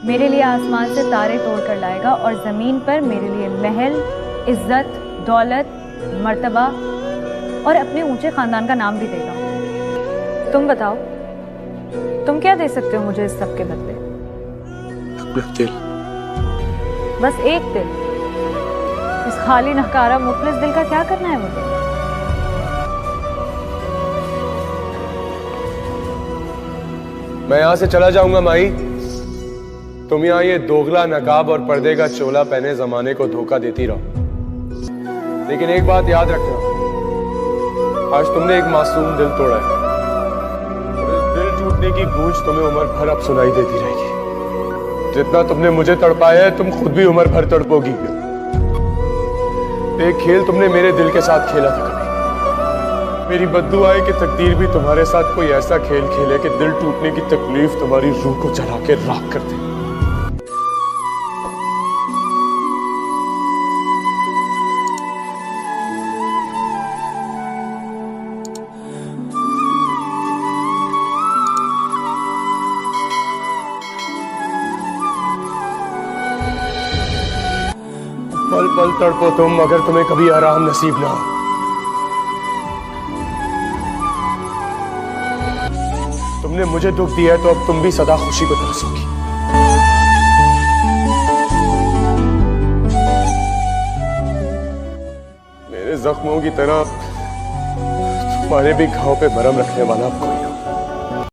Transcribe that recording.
मेरे लिए आसमान से तारे तोड़ कर लाएगा और जमीन पर मेरे लिए महल, इज्जत, दौलत, मर्तबा और अपने ऊंचे खानदान का नाम भी देगा। तुम बताओ, तुम क्या दे सकते हो मुझे इस सब के बदले? अपना दिल। बस एक दिल? इस खाली नकारा मुखलिस दिल का क्या करना है मुझे? मैं यहां से चला जाऊंगा माई। तुम यहाँ ये दोगला नकाब और पर्दे का चोला पहने जमाने को धोखा देती रहो, लेकिन एक बात याद रखना, आज तुमने एक मासूम दिल तोड़ा है और इस दिल टूटने की गूंज तुम्हें उम्र भर अब सुनाई देती रहेगी। जितना तुमने मुझे तड़पाया है, तुम खुद भी उम्र भर तड़पोगी। एक खेल तुमने मेरे दिल के साथ खेला था कभी। मेरी बद्दुआ है कि तकदीर भी तुम्हारे साथ कोई ऐसा खेल खेले कि दिल टूटने की तकलीफ तुम्हारी रूह को जला के राख कर दे। पल पल तड़पो तुम, मगर तुम्हें कभी आराम नसीब ना हो। तुमने मुझे दुख दिया है तो अब तुम भी सदा खुशी को तरसोगी। मेरे जख्मों की तरह तुम्हारे भी घाव पे मरहम रखने वाला